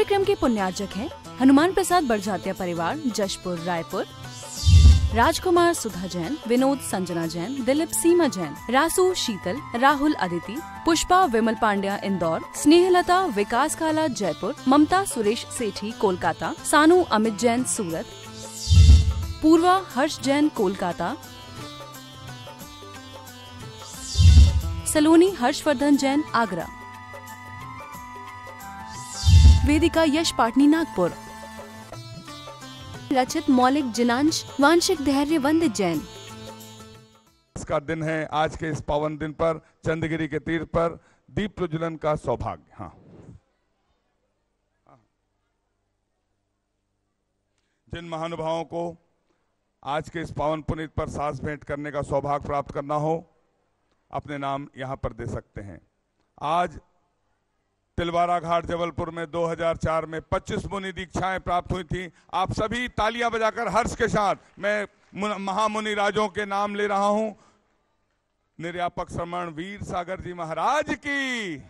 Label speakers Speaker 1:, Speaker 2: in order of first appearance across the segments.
Speaker 1: कार्यक्रम के पुण्यार्चक हैं हनुमान प्रसाद बड़जात्या परिवार, जशपुर, रायपुर, राजकुमार सुधा जैन, विनोद संजना जैन, दिलीप सीमा जैन, रासू शीतल, राहुल अदिति, पुष्पा विमल पांड्या इंदौर, स्नेहलता विकास काला जयपुर, ममता सुरेश सेठी कोलकाता, सानू अमित जैन सूरत, पूर्वा हर्ष जैन कोलकाता, सलोनी हर्षवर्धन जैन आगरा, वेदिका यश पाटनी नागपुर, रचित मौलिक जिनांश वांशिक धैर्य वंदित जैन।
Speaker 2: इसका दिन है। आज के इस पावन दिन पर चंद्रगिरी के तीर्थ पर दीप प्रज्वलन का सौभाग्य। हाँ, जिन महानुभावों को आज के इस पावन पुनीत पर सांस भेंट करने का सौभाग्य प्राप्त करना हो, अपने नाम यहां पर दे सकते हैं। आज तिलवारा घाट जबलपुर में 2004 में 25 मुनि दीक्षाएं प्राप्त हुई थी। आप सभी तालियां बजाकर हर्ष के साथ, मैं महामुनि राजों के नाम ले रहा हूं। निर्यापक श्रमण वीर सागर जी महाराज की,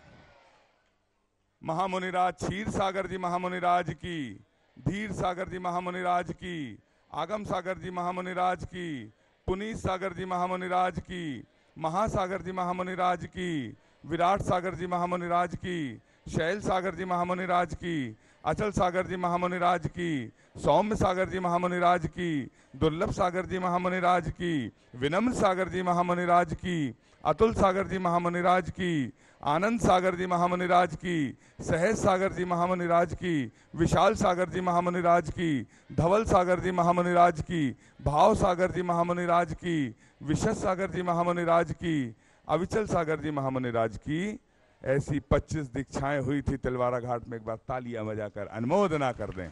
Speaker 2: महामुनि राज क्षीर सागर जी महामुनि राज की, धीर सागर जी महामुनि राज की, आगम सागर जी महामुनि राज की, पुनीत सागर जी महामुनि राज की, महासागर जी महामुनि राज की, विराट सागर जी महामुनि राज की, शैल सागर जी महामुनि राज की, अचल सागर जी महामुनि राज की, सौम्य सागर जी महामुनि राज की, दुर्लभ सागर जी महामुनि राज की, विनम्र सागर जी महामुनि राज की, अतुल सागर जी महामुनि राज की, आनंद सागर जी महामुनि राज की, सहज सागर जी महामुनि राज की, विशाल सागर जी महामुनि राज की, धवल सागर जी महामुनि राज की, भाव सागर जी महामुनि राज की, विशद सागर जी महामुनि राज की, अविचल सागर जी महामुनि राज की। ऐसी 25 दीक्षाएं हुई थी तिलवारा घाट में। एक बार तालियां बजाकर अनुमोदना कर दें।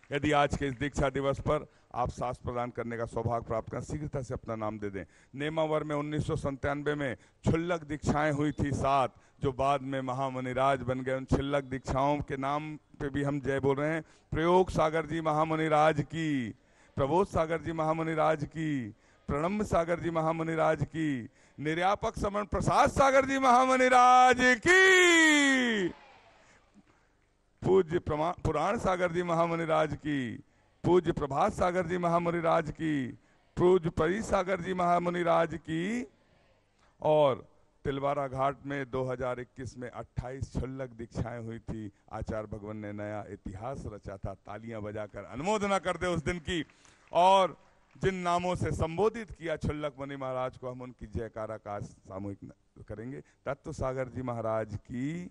Speaker 2: यदि आज के इस दीक्षा दिवस पर आप सास प्रदान करने का सौभाग्य प्राप्त करें, शीघ्रता से अपना नाम दे दें। नेमावर में 1997 में क्षुल्लक दीक्षाएं हुई थी 7, जो बाद में महामुनि राज बन गए। उन क्षुल्लक दीक्षाओं के नाम पे भी हम जय बोल रहे हैं। प्रयोग सागर जी महामुनि राज की, प्रबोध सागर जी महामुनि राज की, प्रणम्ब सागर जी महामुनि राज की, निर्यापक समन प्रसाद सागर जी महामुनि राज की, पूज्य पुराण सागर जी महामुनि राज की, पूज्य प्रभात सागर जी महामुनि राज की, पूज्य परी सागर जी महामुनि राज की। और तिलवारा घाट में 2021 में 28 क्षुल्लक दीक्षाएं हुई थी। आचार्य भगवान ने नया इतिहास रचा था। तालियां बजाकर अनुमोदना कर दे उस दिन की। और जिन नामों से संबोधित किया क्षुल्लक मुनि महाराज को, हम उनकी जयकारा का सामूहिक करेंगे। तत्व सागर जी महाराज की,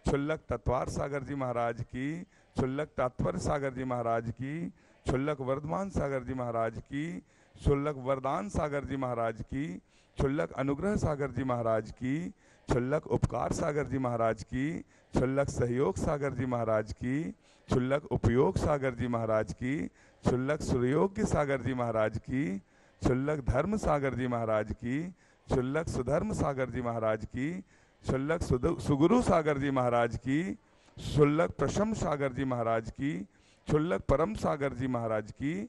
Speaker 2: क्षुल्लक तत्वार सागर जी महाराज की, क्षुल्लक तात्पर्य सागर जी महाराज की, क्षुल्लक वर्धमान सागर जी महाराज की, क्षुल्लक वरदान सागर जी महाराज की, क्षुल्लक अनुग्रह सागर जी महाराज की, क्षुल्लक उपकार सागर जी महाराज की, क्षुल्लक सहयोग सागर जी महाराज की, क्षुल्लक उपयोग सागर जी महाराज की, क्षुल्लक सुरयोग्य सागर जी महाराज की, क्षुल्लक धर्म सागर जी महाराज की, क्षुल्लक सुधर्म सागर जी महाराज की, क्षुल्लक सुगुरु सागर जी महाराज की, क्षुल्लक प्रशम सागर जी महाराज की, क्षुल्लक परम सागर जी महाराज की,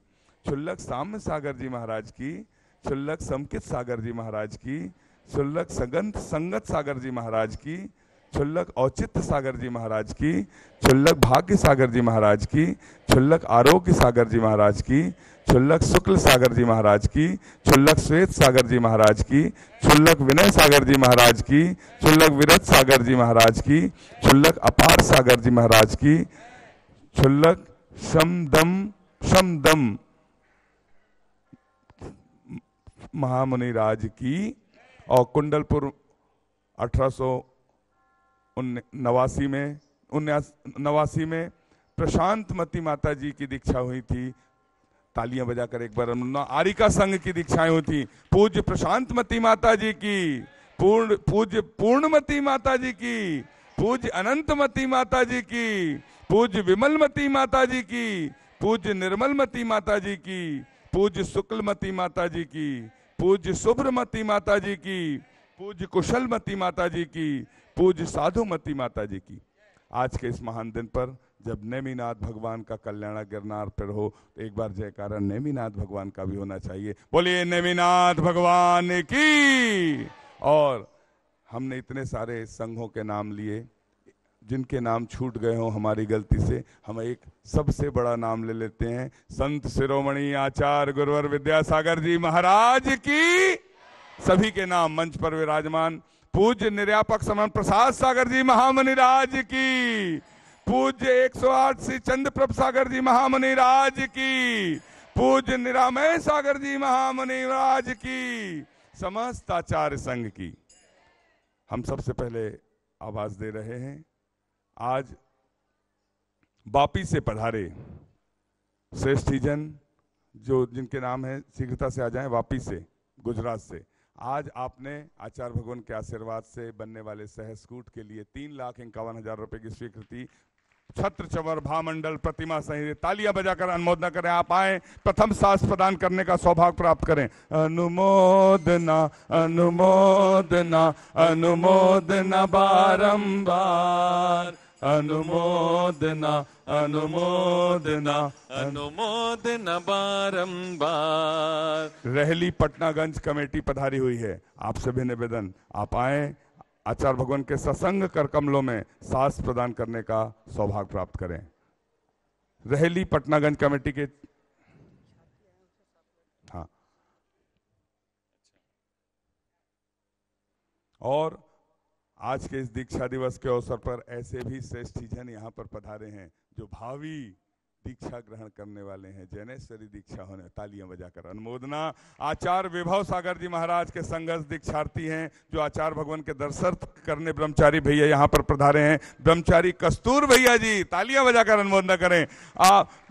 Speaker 2: क्षुल्लक साम्य सागर जी महाराज की, क्षुल्लक समकित सागर जी महाराज की, क्षुल्लक संगत सागर जी महाराज की, क्षुल्लक औचित्य सागर जी महाराज की, क्षुल्लक भाग्य सागर जी महाराज की, क्षुल्लक आरोग्य सागर जी महाराज की, क्षुल्लक शुक्ल सागर जी महाराज की, क्षुल्लक श्वेत सागर जी महाराज की, क्षुल्लक विनय सागर जी महाराज की, क्षुल्लक विरत सागर जी महाराज की, क्षुल्लक अपार सागर जी महाराज की, क्षुल्लक शमदम महामुनि राज की। और कुंडलपुर 1889 में प्रशांतमती माता जी की दीक्षा हुई थी। तालियां बजाकर एक बार आरिका संघ की दीक्षाएं हुई थी। पूज्य प्रशांतमती माता जी की, पूज्य पूर्णमती माता जी की, पूज्य अनंतमती माता जी की, पूज्य विमलमती माता जी की, पूज्य निर्मलमती माता जी की, पूज्य शुक्लमती माता जी की, पूज्य शुभ्रमती माता जी की, पूज्य कुशलमती माता जी की, पूज्य साधुमती माता जी की। आज के इस महान दिन पर जब नेमिनाथ भगवान का कल्याण गिरनार पर हो, तो एक बार जयकारा नेमिनाथ भगवान का भी होना चाहिए। बोलिए नेमिनाथ भगवान की। और हमने इतने सारे संघों के नाम लिए, जिनके नाम छूट गए हों हमारी गलती से, हम एक सबसे बड़ा नाम ले लेते हैं। संत शिरोमणि आचार्य गुरुवर विद्यासागर जी महाराज की सभी के नाम मंच पर विराजमान पूज्य निर्यापक समन प्रसाद सागर जी महामुनि राज की, पूज्य 108 श्री चंद्र प्रभ सागर जी महामुनि राज की, पूज्य निरामय सागर जी महामुनि राज की, समस्त आचार्य संघ की हम सबसे पहले आवाज दे रहे हैं। आज वापी से पधारे श्रेष्ठी जन जो जिनके नाम है शीघ्रता से आ जाएं, वापी से, गुजरात से। आज आपने आचार्य भगवान के आशीर्वाद से बनने वाले सहस्कूट के लिए 3,51,000 रुपए की स्वीकृति छत्र चवर भामंडल प्रतिमा सहित तालियां बजाकर अनुमोदना करें। आप आए, प्रथम सास प्रदान करने का सौभाग्य प्राप्त करें। अनुमोदना अनुमोदना अनुमोदना बारंबार, अनुमोदना अनुमोदना
Speaker 3: अनुमोदना बारंबार।
Speaker 2: रहली पटनागंज कमेटी पधारी हुई है। आप सभी निवेदन, आप आए, आचार्य भगवान के सत्संग कर कमलों में सास प्रदान करने का सौभाग्य प्राप्त करें। रहली पटनागंज कमेटी के हाँ, और आज के इस दीक्षा दिवस के अवसर पर ऐसे भी श्रेष्ठी जन यहाँ पर पधारे हैं जो भावी दीक्षा ग्रहण करने वाले हैं, जैनेश्वरी दीक्षा होने। तालियां बजाकर अनुमोदना। आचार्य विभव सागर जी महाराज के संघर्ष दीक्षार्थी हैं जो आचार्य भगवान के दर्शन करने ब्रह्मचारी भैया यहाँ पर पधारे हैं। ब्रह्मचारी कस्तूर भैया जी, तालियां बजाकर अनुमोदना करें।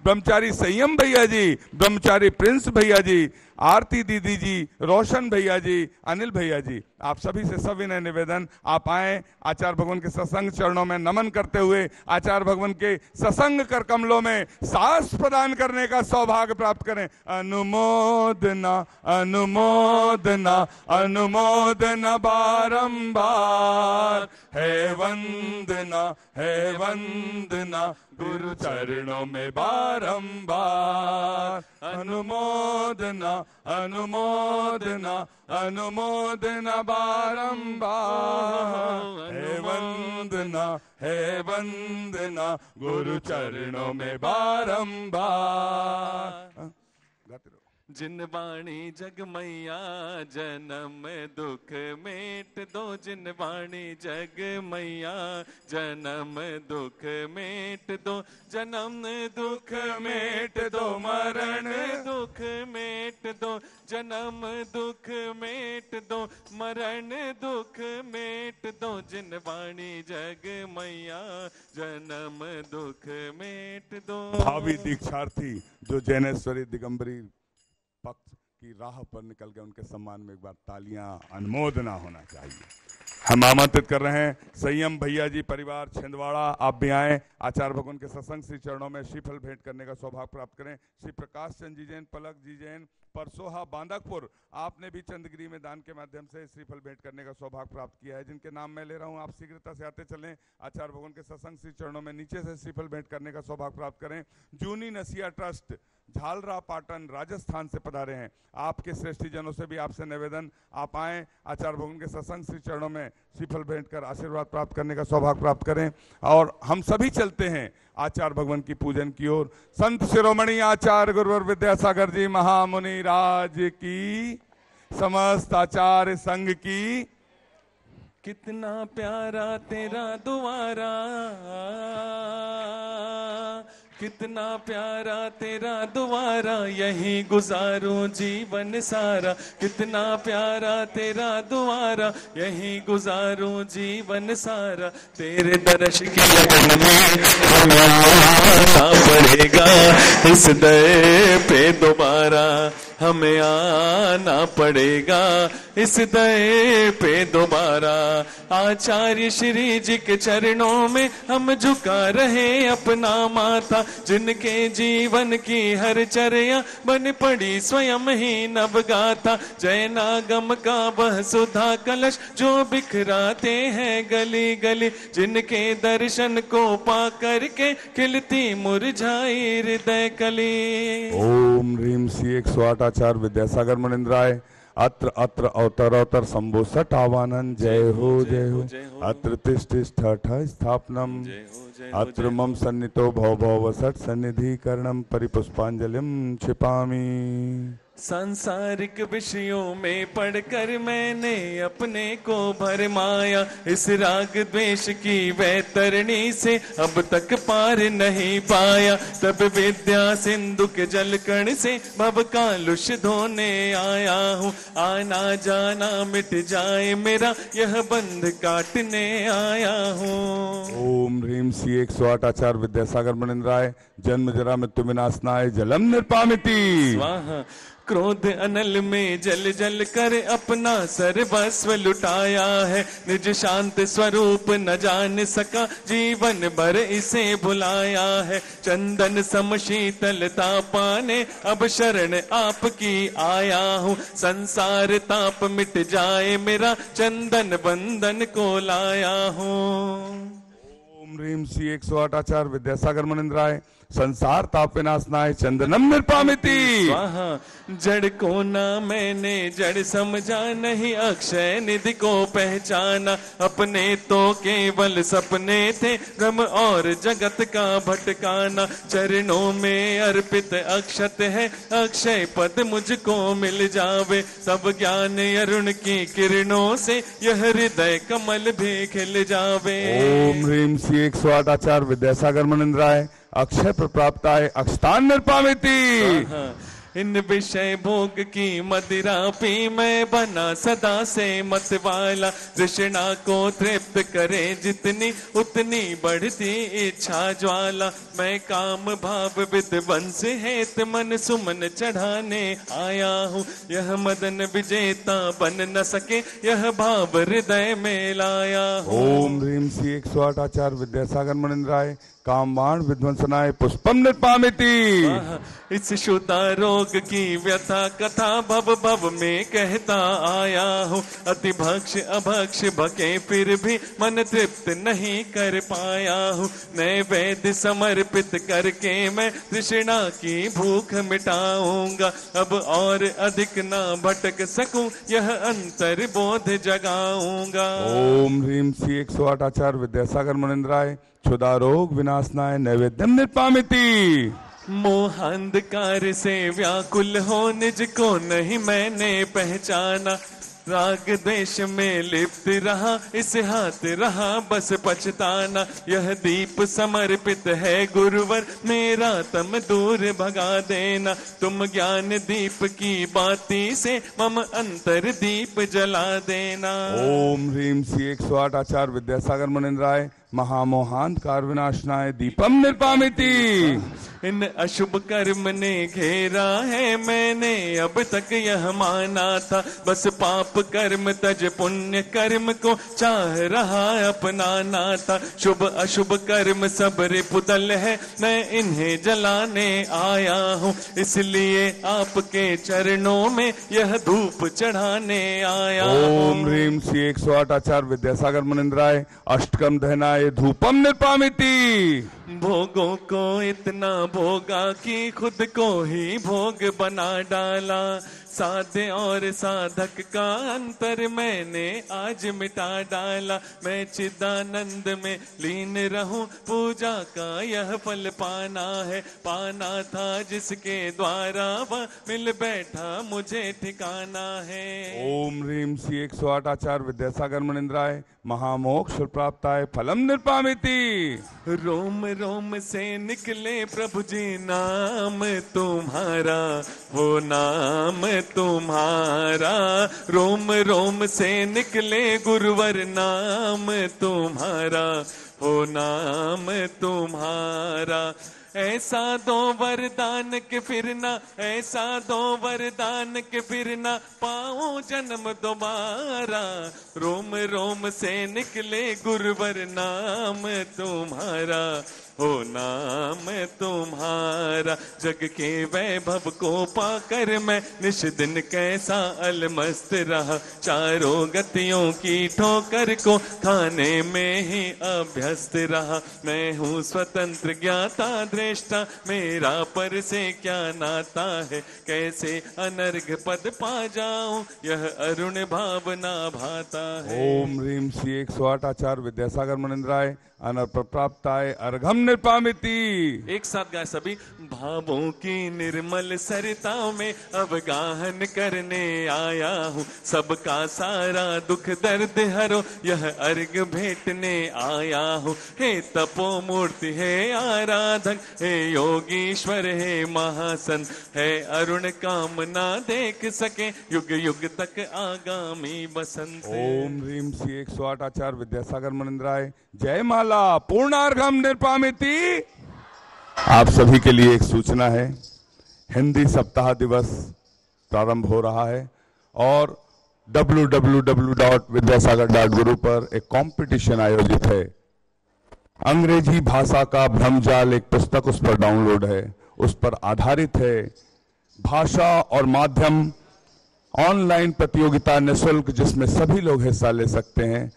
Speaker 2: ब्रह्मचारी संयम भैया जी, ब्रह्मचारी प्रिंस भैया जी, आरती दीदी जी, रोशन भैया जी, अनिल भैया जी, आप सभी से सविनय निवेदन, आप आए, आचार्य भगवान के सत्संग चरणों में नमन करते हुए आचार्य भगवान के सत्संग कर कमलों में सास प्रदान करने का सौभाग्य प्राप्त करें। अनुमोदना अनुमोदना अनुमोदना बारंबार, है वंदना गुरु चरणों में बारंबार। अनुमोदना अनुमोदना अनुमोदना बारंबार, है वंदना गुरु चरणों में बारंबार।
Speaker 3: जिन वाणी जग मैया जन्म दुख मेट दो, जिन वाणी जग मैया जन्म दुख मेट दो, जन्म दुख मेट दो, मरण दुख मेट दो, जन्म दुख मेट दो, मरण दुख मेट दो, जिन वाणी जग मैया जन्म दुख मेट दो।
Speaker 2: भावी दीक्षार्थी जो जैनेश्वरी दिगंबरी पक्ष की राह पर निकल गए, उनके सम्मान में एक बार तालियां अनुमोदना होना चाहिए। हम आमंत्रित कर रहे हैं संयम भैया जी परिवार छिंदवाड़ा, आप भी आए, आचार्य भगवान के सत्संग श्री चरणों में श्रीफल भेंट करने का सौभाग्य प्राप्त करें। श्री प्रकाश चंद जी जैन, पलक जी जैन, परसोहा बांदकपुर, आपने भी चंदगिरी में दान के माध्यम से श्रीफल भेंट करने का सौभाग्य प्राप्त किया है, जिनके नाम मैं ले रहा हूं। आप शीघ्रता से आते चलें, आचार्य भगवान के सत्संग श्री चरणों में नीचे से श्रीफल भेंट करने का सौभाग्य प्राप्त करें। जूनी नसिया ट्रस्ट झालरा पाटन राजस्थान से पधारे हैं। आपके श्रेष्ठी जनों से भी आपसे निवेदन, आप आए, आचार्य भगवान के सत्संग श्री चरणों में श्रीफल भेंट कर आशीर्वाद प्राप्त करने का सौभाग्य प्राप्त करें। और हम सभी चलते हैं आचार्य भगवान की पूजन की ओर। संत शिरोमणि आचार्य गुरुवर विद्यासागर जी महामुनि राज की, समस्त आचार्य संघ की।
Speaker 3: कितना प्यारा तेरा द्वारा, कितना प्यारा तेरा द्वारा, यही गुजारूं जीवन सारा। कितना प्यारा तेरा द्वारा, यही गुजारूं जीवन सारा। तेरे दर्श की लगन में हमें आना पड़ेगा, इस दर पे दोबारा हमें आना पड़ेगा, इस दर पे दोबारा। आचार्य श्री जी के चरणों में हम झुका रहे अपना माथा, जिनके जीवन की हर चर्या बन पड़ी स्वयं ही नवगाथा। जय नागम का वह सुधा कलश जो बिखराते हैं गली गली, जिनके दर्शन को पा करके खिलती मुरझाई हृदय कली।
Speaker 2: ओम ह्रीम श्री 108 आचार्य विद्यासागर मुनिंद्राय। अत्र अत्र अवतरोत्तर शंभो सट आवानन जय हो अत्र तिष्ठ स्थापनम अत्र मम सन्नितो भव भव सट सन्निधिकरणम परिपुष्पांजलिम क्षिपामि।
Speaker 3: सांसारिक विषयों में पढ़कर मैंने अपने को भरमाया, इस राग द्वेष की वैतरणी से अब तक पार नहीं पाया। तब विद्या सिंधु के जलकण से भव कालुष धोने आया हूँ, आना जाना मिट जाए मेरा यह बंध काटने आया हूँ।
Speaker 2: ओम ह्रीम श्री 108 आचार्य विद्यासागर मनिंद्राय जन्म जरा मृत्यु विनाशनाय जलम निर्पामिति
Speaker 3: स्वाहा। क्रोध अनल में जल जल कर अपना सर्वस्व लुटाया है, निज शांत स्वरूप न जान सका जीवन भर इसे भुलाया है। चंदन सम शीतलता पाने अब शरण आपकी आया हूँ, संसार ताप मिट जाए मेरा चंदन बंधन को लाया हूँ।
Speaker 2: ओम ह्रीम श्री 108 आचार्य विद्यासागर मनिंद्राय संसार ताप विनाशनाय चंदनम निर्पामिति
Speaker 3: स्वाहा। जड़ को ना मैंने जड़ समझा, नहीं अक्षय निधि को पहचाना। अपने तो केवल सपने थे गम और जगत का भटकाना। चरणों में अर्पित अक्षत है, अक्षय पद मुझको मिल जावे। सब ज्ञान अरुण की किरणों से यह हृदय कमल भी खिल जावे।
Speaker 2: ओम ह्रीम श्री 108 आचार्य विद्यासागर मनिंद्राय अक्षय प्राप्ताय अक्षतान निर्पामिति।
Speaker 3: इन विषय भोग की मदिरा पी मैं बना सदा से मत वाला। तृष्णा को तृप्त करे जितनी उतनी बढ़ती इच्छा ज्वाला। मैं काम भाव विध्वंस हेत मन सुमन चढ़ाने आया हूँ, यह मदन विजेता बन न सके यह भाव हृदय में लाया हूँ।
Speaker 2: ओम ह्रीम श्री 108 आचार्य विद्यासागर मनिंद्राय कामबाण विध्वंसनाय पुष्पम निर्पामिति।
Speaker 3: इस शुदा रोग की व्यथा कथा भव भव में कहता आया हूँ। अति भक्ष अभक्ष भके फिर भी मन तृप्त नहीं कर पाया हूँ। नए वैद्य समर्पित करके मैं तृष्णा की भूख मिटाऊंगा। अब और अधिक ना भटक सकूं यह अंतर बोध जगाऊंगा।
Speaker 2: ओम ह्रीम श्री 108 आचार्य विद्यासागर मनिंद्राय क्षुधा रोग विनाशनाय नैवेद्यम निर्पामिति।
Speaker 3: मोहांधकार से व्याकुल हो निज को नहीं मैंने पहचाना। राग द्वेष में लिप्त रहा इस हाथ रहा बस पछताना। यह दीप समर्पित है गुरुवर मेरा तम दूर भगा देना। तुम ज्ञान दीप की बाती से मम अंतर दीप जला देना।
Speaker 2: ओम ह्रीम श्री 108 आचार्य विद्यासागर मनिंद्राय महामोहांधकार विनाशनाय दीपम निर्पामिति।
Speaker 3: इन अशुभ कर्म ने घेरा है मैंने अब तक यह माना था। बस पाप कर्म तज पुण्य कर्म को चाह रहा अपनाना था। शुभ अशुभ कर्म सब रिपुदल है मैं इन्हें जलाने आया हूँ। इसलिए आपके चरणों में यह धूप चढ़ाने आया हूँ।
Speaker 2: ओम ह्रीम श्री 108 आचार्य विद्यासागर मनिंद्राय अष्टकम दहनाय धूपम निर्पामिति।
Speaker 3: भोगों को इतना भोगा कि खुद को ही भोग बना डाला। साध्य और साधक का अंतर मैंने आज मिटा डाला। मैं चिदानंद में लीन रहूं पूजा का यह फल पाना है। पाना था जिसके द्वारा वह मिल बैठा मुझे ठिकाना है।
Speaker 2: ओम ह्रीम श्री 108 आचार्य विद्यासागर मनिंद्राय महामोक्ष प्राप्ताय फलम निर्पामिति।
Speaker 3: रोम रोम से निकले प्रभु जी नाम तुम्हारा, वो नाम तुम्हारा। रोम रोम से निकले गुरुवर नाम तुम्हारा, वो नाम तुम्हारा। ऐसा दो वरदान के फिरना, ऐसा दो वरदान के फिरना पाऊं जन्म दोबारा। रोम रोम से निकले गुरुवर नाम तुम्हारा, हो नाम तुम्हारा। जग के वैभव को पाकर मैं निश दिन कैसा अलमस्त रहा, चारों गतियों की ठोकर को खाने में ही अभ्यस्त रहा। मैं हूँ स्वतंत्र ज्ञाता दृष्टा, मेरा पर से क्या नाता है, कैसे अनर्घ पद पा जाऊं, यह अरुण भावना भाता है।
Speaker 2: ओम ह्रीम श्री 108 आचार्य विद्यासागर मुनिंद्राय अनर्प प्राप्ताय अर्घम निर्पामिति।
Speaker 3: एक साथ गाए सभी। भावों की निर्मल सरिताओं में अवगाहन करने आया हूँ, सबका सारा दुख दर्द हरो, यह अर्घ भेंटने आया हूँ। हे तपो मूर्ति है आराधक, हे योगीश्वर है महासन, है अरुण कामना देख सके, युग युग तक आगामी बसंत।
Speaker 2: ओम ह्रीम श्री 108 आचार्य विद्यासागर मुनिंद्राय जय माला पूर्णार्घम निर्पामिति। आप सभी के लिए एक सूचना है, हिंदी सप्ताह दिवस प्रारंभ हो रहा है और www.vidyasagar.guru पर एक कंपटीशन आयोजित है। अंग्रेजी भाषा का भ्रमजाल एक पुस्तक उस पर डाउनलोड है, उस पर आधारित है। भाषा और माध्यम ऑनलाइन प्रतियोगिता निःशुल्क, जिसमें सभी लोग हिस्सा ले सकते हैं।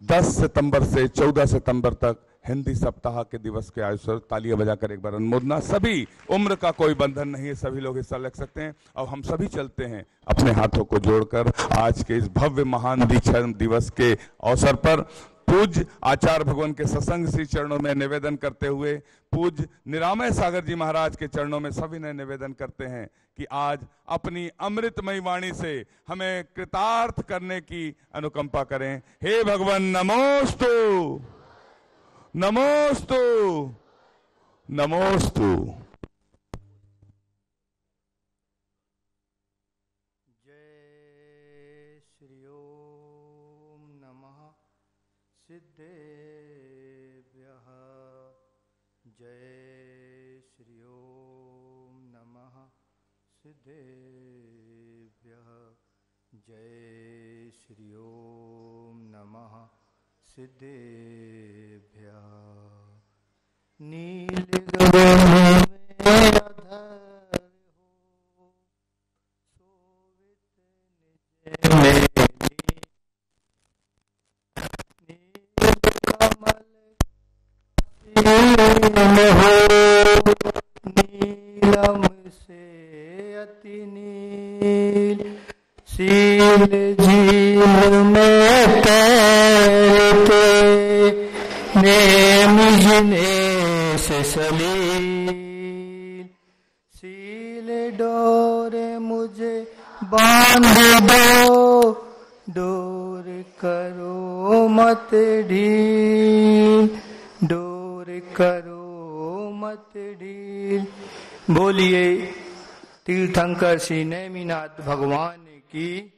Speaker 2: 10 सितंबर से 14 सितंबर तक हिंदी सप्ताह के दिवस के अवसर, तालियां बजाकर एक बार अनुमोदना। सभी उम्र का कोई बंधन नहीं है, सभी लोग हिस्सा ले सकते हैं। और हम सभी चलते हैं अपने हाथों को जोड़कर आज के इस भव्य महान दीक्षा दिवस के अवसर पर पूज्य आचार्य भगवान के सत्संग श्री चरणों में निवेदन करते हुए पूज्य निरामय सागर जी महाराज के चरणों में सभी ने निवेदन करते हैं कि आज अपनी अमृतमयी वाणी से हमें कृतार्थ करने की अनुकंपा करें। हे भगवान नमोस्तु नमोस्तु नमोस्तु।
Speaker 4: जय श्री ओम नमः सिद्धेभ्यः। जय श्री ओम नमः सिद्धेभ्यः। जय श्री ओम नमः सिद्धेभ्यः। नील गगन में अधर हो, सोवित निज में नील कमल असीम हो, नीलम से अति नील, सील झील में तैरते, नेम जिने से सलील। सील डोरे मुझे बांध दो, डोर करो मत ढील, डोर करो मत ढील। बोलिए तीर्थंकर श्री नेमिनाथ भगवान की,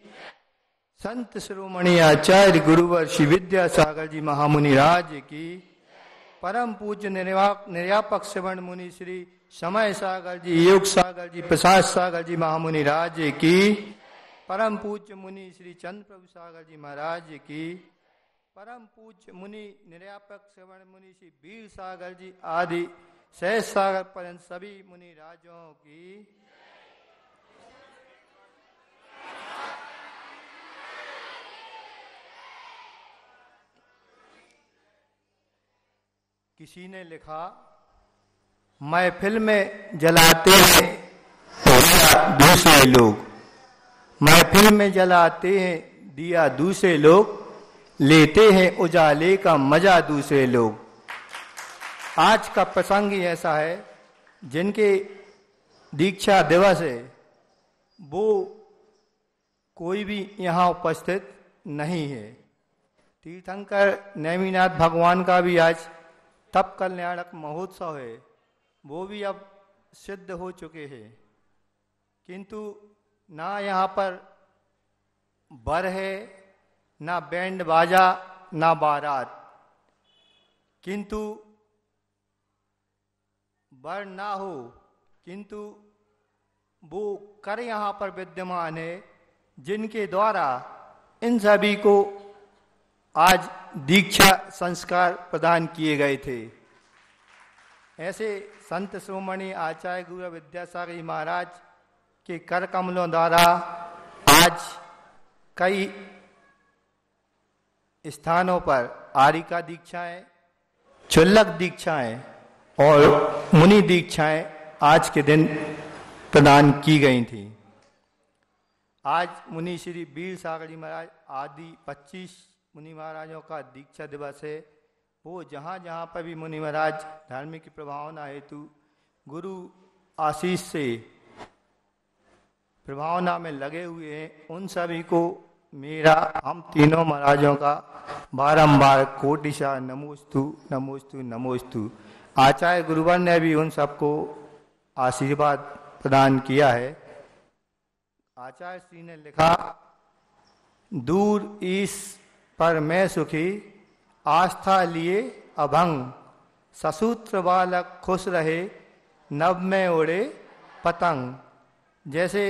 Speaker 4: संत शिरोमणि आचार्य गुरुवर श्री विद्यासागर जी महामुनि राज की, परम पूज्य निर्यापक श्रवण मुनि श्री समय सागर जी, योग सागर जी, प्रसाद सागर जी महामुनि राज की, परम पूज्य मुनि श्री चंद्र प्रभु सागर जी महाराज की, परम पूज्य मुनि निर्यापक श्रवण मुनि श्री वीर सागर जी आदि शेष सागर पर्यंत सभी मुनि राजों की। किसी ने लिखा, महफिल में जलाते हैं दिया दूसरे लोग, महफिल में जलाते हैं दिया दूसरे लोग, लेते हैं उजाले का मजा दूसरे लोग। आज का प्रसंग ही ऐसा है, जिनके दीक्षा दिवस है वो कोई भी यहाँ उपस्थित नहीं है। तीर्थंकर नेमिनाथ भगवान का भी आज तप कल्याणक महोत्सव है, वो भी अब सिद्ध हो चुके हैं, किंतु ना यहाँ पर बर है, ना बैंड बाजा, ना बारात। किंतु बर ना हो, किंतु वो कर यहाँ पर विद्यमान है, जिनके द्वारा इन सभी को आज दीक्षा संस्कार प्रदान किए गए थे। ऐसे संत श्रोमणी आचार्य गुरु विद्यासागर जी महाराज के कर कमलों द्वारा आज कई स्थानों पर आरिका दीक्षाएं, चुल्लक दीक्षाएं और मुनि दीक्षाएं आज के दिन प्रदान की गई थी। आज मुनि श्री वीर सागर जी महाराज आदि 25 मुनि महाराजों का दीक्षा दिवस है। वो जहाँ जहाँ पर भी मुनि महाराज धार्मिक प्रभावना हेतु गुरु आशीष से प्रभावना में लगे हुए हैं, उन सभी को मेरा हम तीनों महाराजों का बारंबार कोटिशा नमोस्तु नमोस्तु नमोस्तु। आचार्य गुरुवर ने भी उन सबको आशीर्वाद प्रदान किया है। आचार्य श्री ने लिखा, दूर ईश पर मैं सुखी, आस्था लिए अभंग, ससूत्र बालक खुश रहे, नभ में उड़े पतंग। जैसे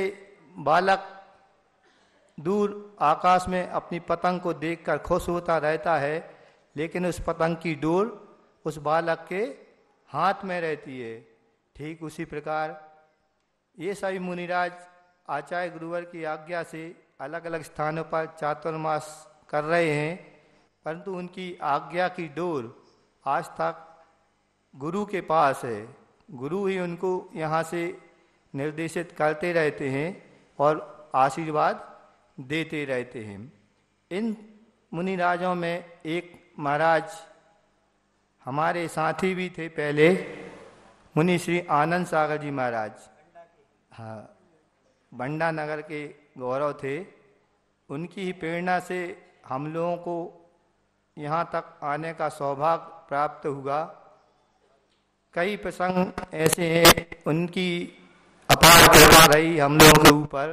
Speaker 4: बालक दूर आकाश में अपनी पतंग को देखकर खुश होता रहता है, लेकिन उस पतंग की डोर उस बालक के हाथ में रहती है, ठीक उसी प्रकार ये सभी मुनिराज आचार्य गुरुवर की आज्ञा से अलग अलग स्थानों पर चातुर्मास कर रहे हैं, परंतु उनकी आज्ञा की डोर आज तक गुरु के पास है। गुरु ही उनको यहाँ से निर्देशित करते रहते हैं और आशीर्वाद देते रहते हैं। इन मुनिराजों में एक महाराज हमारे साथी भी थे पहले, मुनि श्री आनंद सागर जी महाराज, हाँ, बंडा नगर के गौरव थे। उनकी ही प्रेरणा से हम लोगों को यहाँ तक आने का सौभाग्य प्राप्त हुआ। कई प्रसंग ऐसे हैं, उनकी अपार कृपा रही हम लोगों के ऊपर,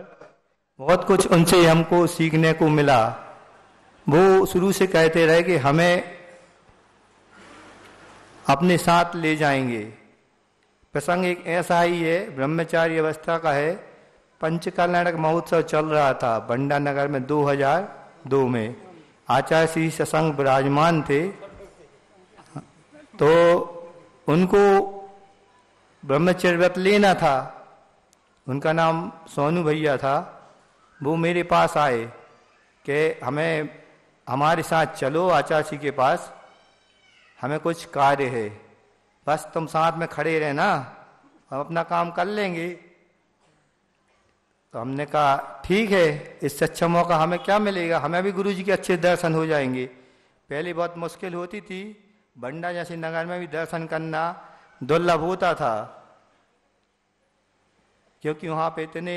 Speaker 4: बहुत कुछ उनसे हमको सीखने को मिला। वो शुरू से कहते रहे कि हमें अपने साथ ले जाएंगे। प्रसंग एक ऐसा ही है, ब्रह्मचारी अवस्था का है। पंचकल्याणक महोत्सव चल रहा था बंडा नगर में 2002 में। आचार्य श्री सत्संग विराजमान थे, तो उनको ब्रह्मचर्य व्रत लेना था। उनका नाम सोनू भैया था। वो मेरे पास आए कि हमें हमारे साथ चलो आचार्य जी के पास, हमें कुछ कार्य है, बस तुम साथ में खड़े रहना, हम अपना काम कर लेंगे। तो हमने कहा ठीक है, इससे अच्छा मौका हमें क्या मिलेगा, हमें भी गुरु जी के अच्छे दर्शन हो जाएंगे। पहले बहुत मुश्किल होती थी, बंडा जैसे नगर में भी दर्शन करना दुर्लभ होता था, क्योंकि वहाँ पे इतने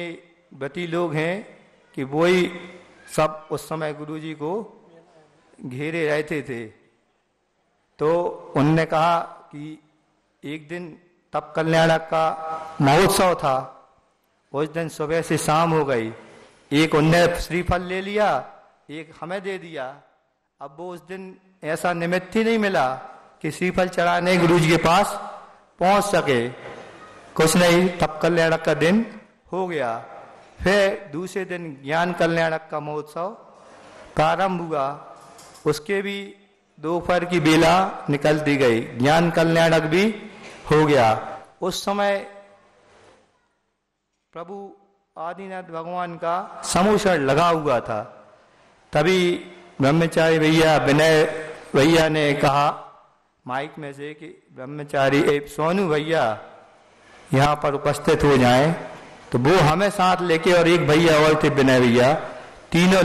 Speaker 4: व्रती लोग हैं कि वो ही सब उस समय गुरु जी को घेरे रहते थे। तो उनने कहा कि एक दिन तप कल्याणक का महोत्सव था, उस दिन सुबह से शाम हो गई, एक उनने श्रीफल ले लिया, एक हमें दे दिया। अब वो उस दिन ऐसा निमित्त ही नहीं मिला कि श्रीफल चढ़ाने गुरु जी के पास पहुंच सके। कुछ नहीं, तप कल्याणक का दिन हो गया। फिर दूसरे दिन ज्ञान कल्याणक का महोत्सव प्रारंभ हुआ। उसके भी दोपहर की बेला निकल दी गई, ज्ञान कल्याणक भी हो गया। उस समय प्रभु आदिनाथ भगवान का समूषण लगा हुआ था। तभी ब्रह्मचारी भैया विनय भैया ने कहा माइक में से कि ब्रह्मचारी सोनू भैया यहाँ पर उपस्थित हो जाएं। तो वो हमें साथ लेके और एक भैया और थे विनय भैया, तीनों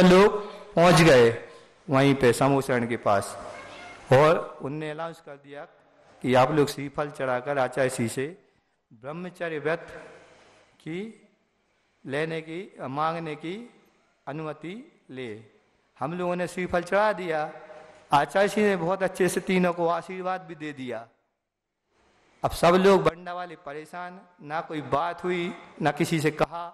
Speaker 4: लोग पहुंच गए वहीं पे समूषण के पास, और उनने अनाउंस कर दिया कि आप लोग श्रीफल चढ़ाकर आचार्य श्री से ब्रह्मचर्य व्रत की मांगने की अनुमति ले। हम लोगों ने श्रीफल चढ़ा दिया। आचार्य श्री ने बहुत अच्छे से तीनों को आशीर्वाद भी दे दिया। अब सब लोग बंडा वाले परेशान, ना कोई बात हुई ना किसी से कहा,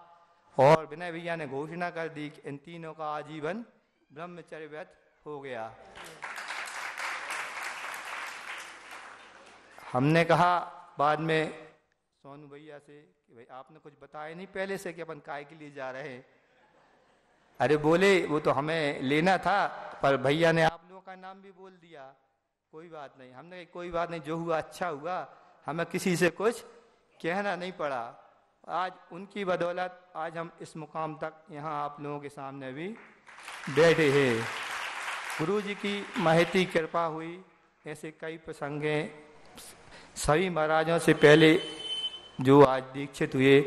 Speaker 4: और विनय भैया ने घोषणा कर दी कि इन तीनों का आजीवन ब्रह्मचर्य व्रत हो गया। हमने कहा बाद में सोनू भैया से कि भाई आपने कुछ बताया नहीं पहले से कि अपन काय के लिए जा रहे हैं। अरे बोले वो तो हमें लेना था, पर भैया ने आप लोगों का नाम भी बोल दिया, कोई बात नहीं। हमने कहा कोई बात नहीं, जो हुआ अच्छा हुआ, हमें किसी से कुछ कहना नहीं पड़ा। आज उनकी बदौलत आज हम इस मुकाम तक यहाँ आप लोगों के सामने भी बैठे हैं। गुरु जी की महती कृपा हुई। ऐसे कई प्रसंग हैं। सभी महाराजों से पहले जो आज दीक्षित हुए,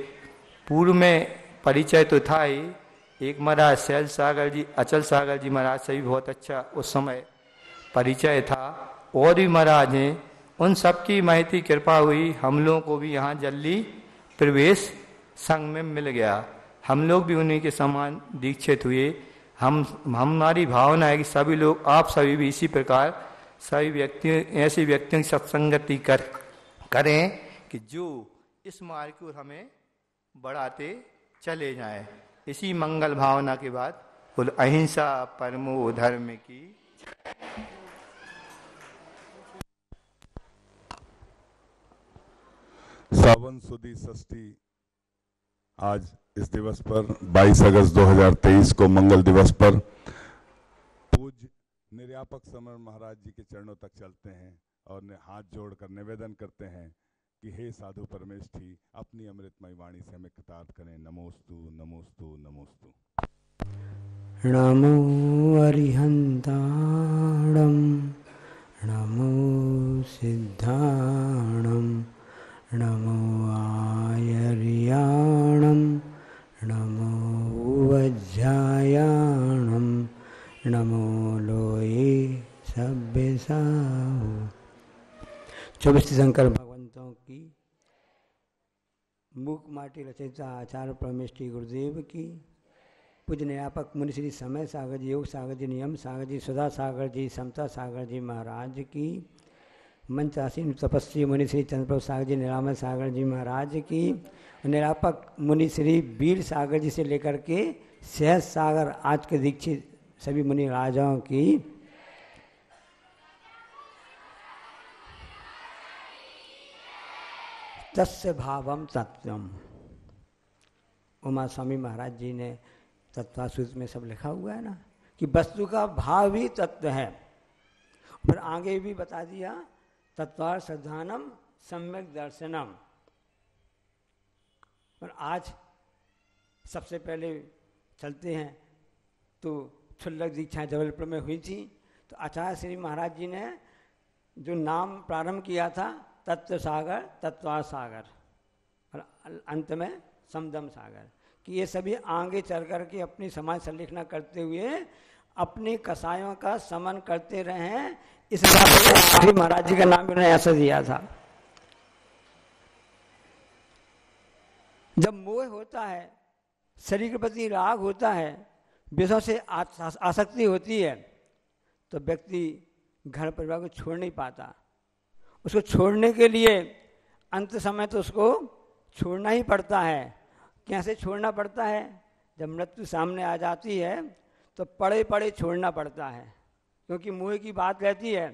Speaker 4: पूर्व में परिचय तो था ही। एक महाराज शैल सागर जी, अचल सागर जी महाराज से भी बहुत अच्छा उस समय परिचय था। और भी महाराज हैं, उन सबकी महती कृपा हुई। हम लोगों को भी यहाँ जल्दी प्रवेश संघ में मिल गया। हम लोग भी उन्हीं के समान दीक्षित हुए। हमारी भावना है कि सभी लोग, आप सभी भी इसी प्रकार सभी व्यक्ति ऐसे व्यक्तियों की सत्संगति करें कि जो इस मार्ग को हमें बढ़ाते चले जाएं। इसी मंगल भावना के बाद बोल अहिंसा परमो धर्म की।
Speaker 2: सावन सुदी षष्ठी आज इस दिवस पर 22 अगस्त 2023 को मंगल दिवस पर पूज्य निर्यापक समर महाराज जी के चरणों तक चलते हैं और हाथ जोड़कर निवेदन करते हैं कि हे साधु परमेष्ठी, अपनी अमृतमय वाणी से हमें कृतार्थ करें। नमोस्तु नमोस्तु नमोस्तु।
Speaker 5: नमो अरिहंताणं नमो सिद्धाणं नमो आयर्याणं नमो वज्रायाणं नमो लोये सभ्यसाहु। 24 शंकर भगवंतों की मूक माटी रचयिता आचार्य परमेष्ठी गुरुदेव की, पूज्य निर्यापक मुनि श्री समय सागर जी, योग सागर जी, नियम सागर जी, सुधा सागर जी, समता सागर जी महाराज की, मंचासीन तपस्वी मुनि श्री चंद्रप्रभु सागर जी, निरामय सागर जी महाराज की, निर्यापक मुनि श्री वीर सागर जी से लेकर के सहज सागर आज के दीक्षित सभी मुनि राजाओं की, तस्य भावम तत्वम। उमा स्वामी महाराज जी ने तत्वासूत्र में सब लिखा हुआ है ना कि वस्तु का भाव ही तत्व है। फिर आगे भी बता दिया तत्वार श्रद्धानम सम्यक दर्शनम। और आज सबसे पहले चलते हैं तो क्षुल्लक दीक्षाएं जबलपुर में हुई थी। तो आचार्य श्री महाराज जी ने जो नाम प्रारंभ किया था तत्व सागर, तत्वार सागर और अंत में समदम सागर, कि ये सभी आगे चल कर के अपनी समाज संलेखना करते हुए अपने कसायों का समन करते रहे हैं। इस बात महाराज जी का नाम भी उन्होंने ऐसा दिया था। जब मोह होता है, शरीर के प्रति राग होता है, विषयों से आसक्ति होती है, तो व्यक्ति घर परिवार को छोड़ नहीं पाता। उसको छोड़ने के लिए अंत समय तो उसको छोड़ना ही पड़ता है। कैसे छोड़ना पड़ता है? जब मृत्यु सामने आ जाती है तो पड़े पड़े छोड़ना पड़ता है, क्योंकि मोह की बात रहती है।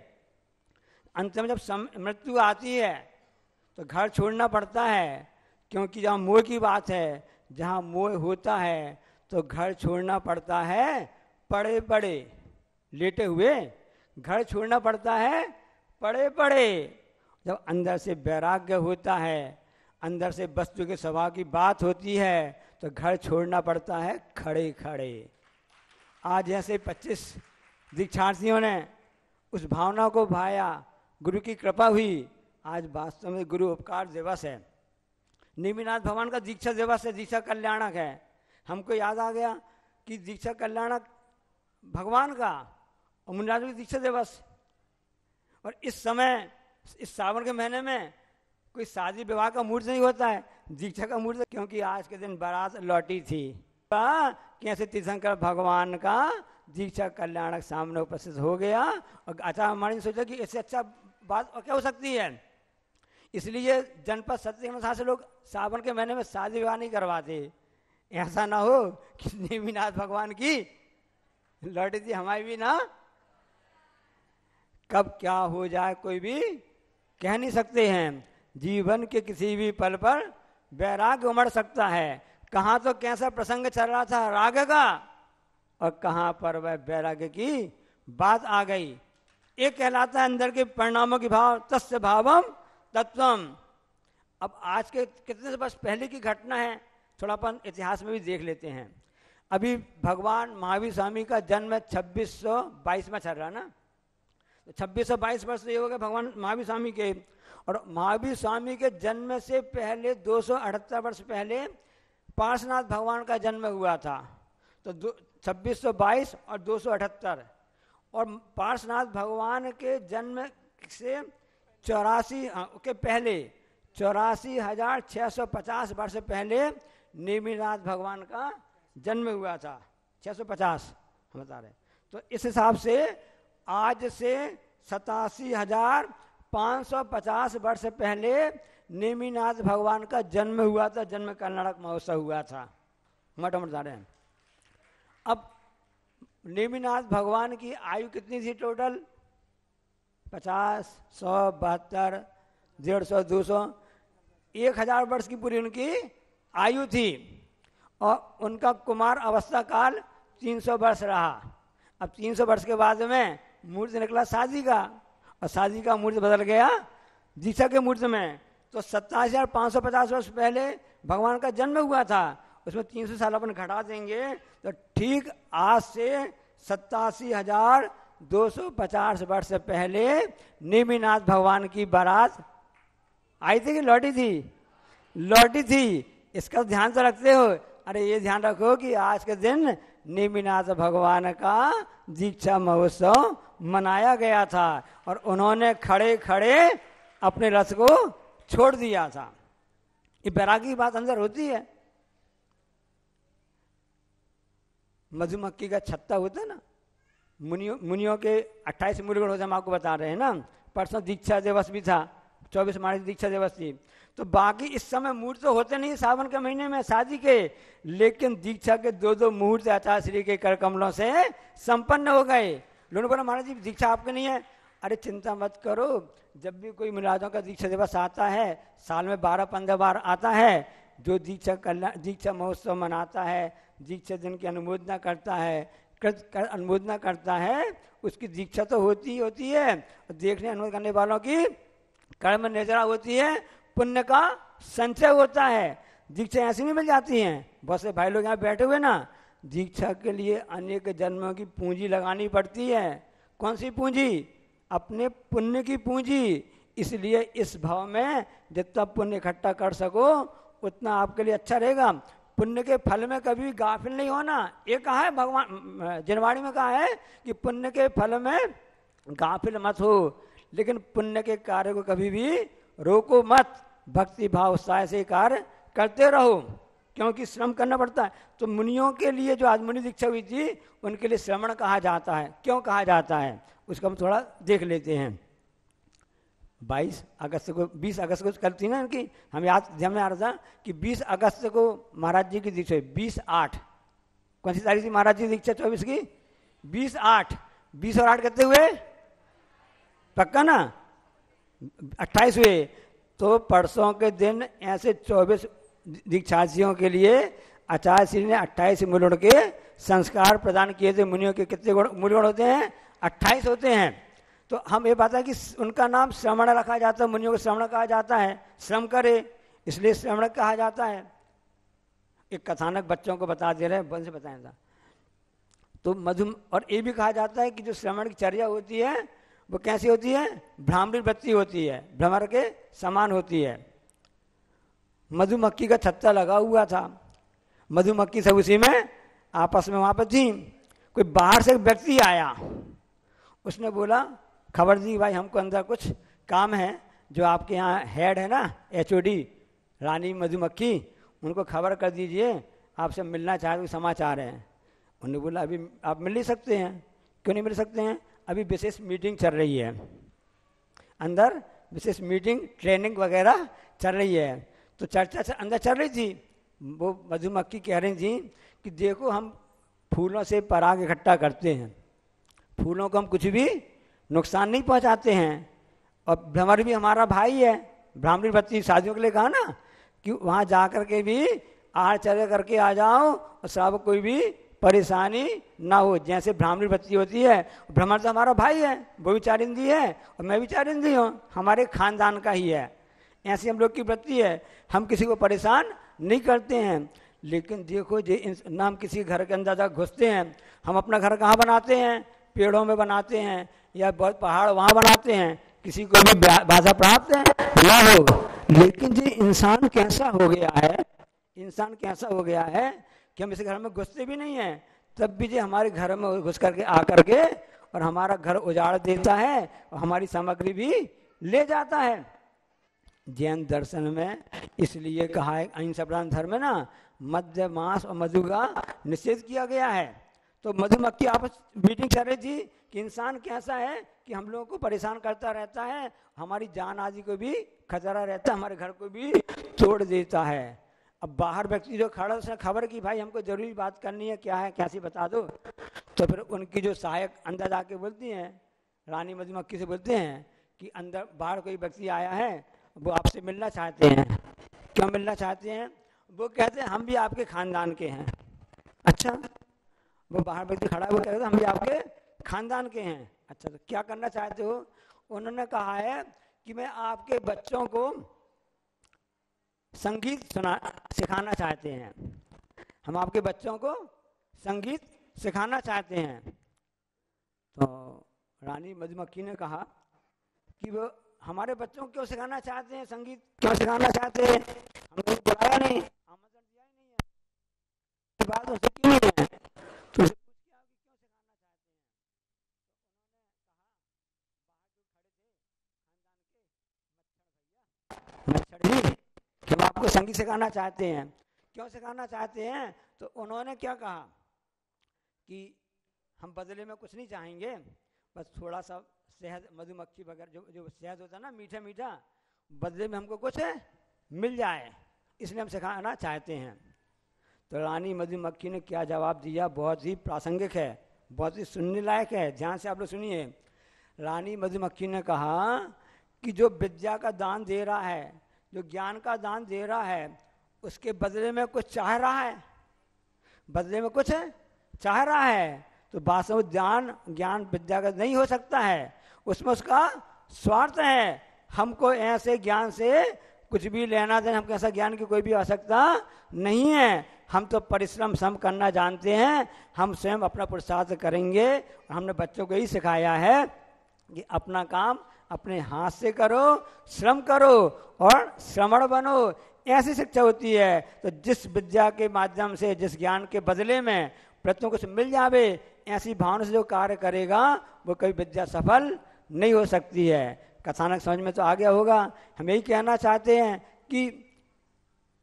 Speaker 5: अंत में जब मृत्यु आती है तो घर छोड़ना पड़ता है, क्योंकि जहाँ मोह की बात है, जहाँ मोह होता है तो घर छोड़ना पड़ता है। पड़े पड़े लेटे हुए घर छोड़ना पड़ता है, पड़े पड़े। जब अंदर से वैराग्य होता है, अंदर से वस्तु के स्वभाव की बात होती है, तो घर छोड़ना पड़ता है खड़े खड़े। आज जैसे 25 दीक्षार्थियों ने उस भावना को भाया, गुरु की कृपा हुई। आज वास्तव में गुरु उपकार दिवस है, नेमिनाथ भगवान का दीक्षा दिवस है, दीक्षा कल्याणक है। हमको याद आ गया कि दीक्षा कल्याणक भगवान का और मुनिराज की दीक्षा दिवस। और इस समय इस सावन के महीने में कोई शादी विवाह का मुहूर्त नहीं होता है, दीक्षा का मुहूर्त, क्योंकि आज के दिन बारात लौटी थी। कैसे तीर्थंकर भगवान का दीक्षा कल्याणक सामने उपस्थित हो गया। और आचार्य हमारे ने सोचा कि इससे अच्छा बात और क्या हो सकती है। इसलिए जनपद सत्य अनुसार से लोग सावन के महीने में शादी विवाह नहीं करवाते। ऐसा ना हो कि नेमिनाथ भगवान की लौटी थी, हमारी भी ना। कब क्या हो जाए कोई भी कह नहीं सकते हैं। जीवन के किसी भी पल पर वैराग्य उमड़ सकता है। कहाँ तो कैसा प्रसंग चल रहा था राग का, और कहाँ पर वह वैराग्य की बात आ गई। एक कहलाता है अंदर के परिणामों की भाव, तस्य भावम तत्वम। अब आज के कितने वर्ष पहले की घटना है, थोड़ा अपन इतिहास में भी देख लेते हैं। अभी भगवान महावीर स्वामी का जन्म 2622 में चल रहा ना, तो 2622 वर्ष ये हो गए भगवान महावीर स्वामी के। और महावीर स्वामी के जन्म से पहले 278 वर्ष पहले पार्श्वनाथ भगवान का जन्म हुआ था। तो 2622 और 278, और पार्श्वनाथ भगवान के जन्म से 84 के पहले 84,650 वर्ष पहले नेमिनाथ भगवान का जन्म हुआ था। 650 हम बता रहे। तो इस हिसाब से आज से 87,550 वर्ष पहले नेमिनाथ भगवान का जन्म हुआ था, जन्म कर्नाटक महोत्सव हुआ था। मोटा मोटा बता रहे हैं। अब नेमिनाथ भगवान की आयु कितनी थी टोटल? 50, 100, 72, 150, 200, 1000 वर्ष की पूरी उनकी आयु थी। और उनका कुमार अवस्था काल 300 वर्ष रहा। अब 300 वर्ष के बाद में मूर्ति निकला शादी का, और शादी का मूर्ति बदल गया दीक्षा के मूर्ति में। तो 27,550 वर्ष पहले भगवान का जन्म हुआ था, उसमें 300 साल अपन घटा देंगे तो ठीक आज से 87,250 वर्ष पहले नेमिनाथ भगवान की बारात आई थी कि लौटी थी? लौटी थी। इसका ध्यान तो रखते हो? अरे ये ध्यान रखो कि आज के दिन नेमिनाथ भगवान का दीक्षा महोत्सव मनाया गया था, और उन्होंने खड़े खड़े अपने रथ को छोड़ दिया था। ये बैरागी की बात अंदर होती है। मधुमक्खी का छत्ता होता है ना, मुनियों के 28 मूलगुण होते हैं, हम आपको बता रहे हैं ना। परसों दीक्षा दिवस भी था, 24 मार्च दीक्षा दिवस थी। तो बाकी इस समय मुहूर्त तो होते नहीं सावन के महीने में शादी के, लेकिन दीक्षा के 2-2 मुहूर्त आचार्य श्री के कर कमलों से संपन्न हो गए। लोगों ने बोला महाराज जी दीक्षा आपके नहीं है। अरे चिंता मत करो, जब भी कोई मुरादों का दीक्षा दिवस आता है, साल में 12-15 बार आता है, जो दीक्षा महोत्सव मनाता है, दीक्षा दिन की अनुमोदना करता है, अनुमोदना करता है, उसकी दीक्षा तो होती है। देखने अनुमोदन करने वालों की कर्म नजरा होती है, पुण्य का संचय होता है। दीक्षा ऐसी नहीं मिल जाती हैं। बहुत से भाई लोग यहाँ बैठे हुए ना, दीक्षा के लिए अनेक जन्मों की पूंजी लगानी पड़ती है। कौन सी पूंजी? अपने पुण्य की पूंजी। इसलिए इस भाव में जितना पुण्य इकट्ठा कर सको उतना आपके लिए अच्छा रहेगा। पुण्य के फल में कभी गाफिल नहीं होना। ये कहा है भगवान जनवाणी में कहा है कि पुण्य के फल में गाफिल मत हो, लेकिन पुण्य के कार्य को कभी भी रोको मत। भक्ति भाव उत्साह से कार्य करते रहो, क्योंकि श्रम करना पड़ता है। तो मुनियों के लिए जो आज मुनि दीक्षा हुई थी, उनके लिए श्रवण कहा जाता है। क्यों कहा जाता है उसको हम थोड़ा देख लेते हैं। 20 अगस्त को कल थी ना इनकी, हम याद ध्यान में आ रहा था कि 20 अगस्त को महाराज जी की दीक्षा हुई। 20/8 कौन सी तारीख थी महाराज जी दीक्षा 24 की? 20/8। 20 और 8 कितने हुए? पक्का ना? 28 हुए। तो परसों के दिन ऐसे 24 दीक्षार्थियों के लिए आचार्य श्री ने 28 मूलगुण के संस्कार प्रदान किए थे। मुनियों के कितने मूलगुण होते हैं? 28 होते हैं। तो हम ये बात है कि उनका नाम श्रवण रखा जाता है, मुनियों को श्रवण कहा जाता है। श्रम करे इसलिए श्रवण कहा जाता है। एक कथानक बच्चों को बता दे रहे हैं, बन से बताया था। तो और ये भी कहा जाता है कि जो श्रवण की चर्या होती है वो कैसी होती है? भ्रामरी वृत्ति होती है, भ्रमर के समान होती है। मधुमक्खी का छत्ता लगा हुआ था, मधुमक्खी सब उसी में आपस में वहां पर थी। कोई बाहर से व्यक्ति आया, उसने बोला खबर दी भाई हमको अंदर कुछ काम है, जो आपके यहाँ हेड है ना HOD रानी मधुमक्खी, उनको खबर कर दीजिए आपसे मिलना चाह रहे, समाचार है। उन्होंने बोला अभी आप मिल नहीं सकते हैं। क्यों नहीं मिल सकते हैं? अभी विशेष मीटिंग चल रही है, अंदर विशेष मीटिंग ट्रेनिंग वगैरह चल रही है। तो चर्चा अंदर चल रही थी। वो मधुमक्खी कह रही थी कि देखो हम फूलों से पराग इकट्ठा करते हैं, फूलों को हम कुछ भी नुकसान नहीं पहुंचाते हैं, और भ्रमर भी हमारा भाई है। भ्रामरी बच्ची शादियों के लिए कहा ना कि वहाँ जा कर के भी आहार चर्या करके आ जाओ और श्रावक कोई भी परेशानी ना हो। जैसे ब्राह्मणी वृत्ति होती है, ब्राह्मण तो हमारा भाई है, वो भी चारिंदी है और मैं भी चारिंदी हूँ, हमारे खानदान का ही है। ऐसी हम लोग की वृत्ति है, हम किसी को परेशान नहीं करते हैं। लेकिन देखो ना हम किसी घर के अंदर तक घुसते हैं, हम अपना घर कहाँ बनाते हैं? पेड़ों में बनाते हैं या बहुत पहाड़ वहाँ बनाते हैं, किसी को भी बाधा प्राप्त है ना हो। लेकिन जी इंसान कैसा हो गया है, इंसान कैसा हो गया है कि हम इस घर में घुसते भी नहीं हैं, तब भी जी हमारे घर में घुस करके आकर के और हमारा घर उजाड़ देता है और हमारी सामग्री भी ले जाता है। जैन दर्शन में इसलिए कहा है, अहिंसा प्रधान धर्म में ना मद्य मांस और मधु का निषेध किया गया है। तो मधुमक्खी आपस मीटिंग कर रही थी कि इंसान कैसा है कि हम लोगों को परेशान करता रहता है, हमारी जान आदि को भी खतरा रहता है, हमारे घर को भी तोड़ देता है। अब बाहर व्यक्ति जो खड़ा उसने खबर की भाई हमको जरूरी बात करनी है, क्या है कैसी बता दो। तो फिर उनकी जो सहायक अंदर जाके बोलती हैं, रानी मधुमक्खी से बोलते हैं कि अंदर बाहर कोई व्यक्ति आया है, वो आपसे मिलना चाहते हैं। क्यों मिलना चाहते हैं? वो कहते हैं हम भी आपके खानदान के हैं। अच्छा, वो बाहर व्यक्ति खड़ा है, वो कहते हैं हम भी आपके खानदान के हैं। अच्छा, तो क्या करना चाहते हो? उन्होंने कहा है कि मैं आपके बच्चों को संगीत सिखाना चाहते हैं, हम आपके बच्चों को संगीत सिखाना चाहते हैं। तो रानी मधुमक्खी ने कहा कि वो हमारे बच्चों को क्यों सिखाना चाहते हैं, संगीत क्यों सिखाना चाहते हैं? हमने बुलाया नहीं, आमंत्रण दिया ही नहीं है, बात हो सकती नहीं है। तो उसे पूछ के आओ कि क्यों सिखाना चाहते हैं। तो उन्होंने कहा, बाहर जो खड़े थे खानदान के मच्छर जी कि हम आपको संगीत सिखाना चाहते हैं। क्यों सिखाना चाहते हैं? तो उन्होंने क्या कहा कि हम बदले में कुछ नहीं चाहेंगे, बस थोड़ा सा शहद, मधुमक्खी वगैरह जो शहद होता है ना मीठा मीठा, बदले में हमको कुछ मिल जाए, इसलिए हम सिखाना चाहते हैं। तो रानी मधुमक्खी ने क्या जवाब दिया, बहुत ही प्रासंगिक है, बहुत ही सुनने लायक है, ध्यान से आप लोग सुनिए। रानी मधुमक्खी ने कहा कि जो विद्या का दान दे रहा है, जो ज्ञान का दान दे रहा है, उसके बदले में कुछ चाह रहा है, बदले में कुछ चाह रहा है, तो वास्तव ज्ञान विद्या का नहीं हो सकता है, उसमें उसका स्वार्थ है। हमको ऐसे ज्ञान से कुछ भी लेना देना, हमको ऐसा ज्ञान की कोई भी आवश्यकता नहीं है। हम तो परिश्रम श्रम करना जानते हैं, हम स्वयं अपना पुरुषार्थ करेंगे। हमने बच्चों को ही सिखाया है कि अपना काम अपने हाथ से करो, श्रम करो और श्रमण बनो, ऐसी शिक्षा होती है। तो जिस विद्या के माध्यम से, जिस ज्ञान के बदले में प्रत्येक कुछ मिल जावे, ऐसी भावना से जो कार्य करेगा वो कभी विद्या सफल नहीं हो सकती है। कथानक समझ में तो आ गया होगा। हम यही कहना चाहते हैं कि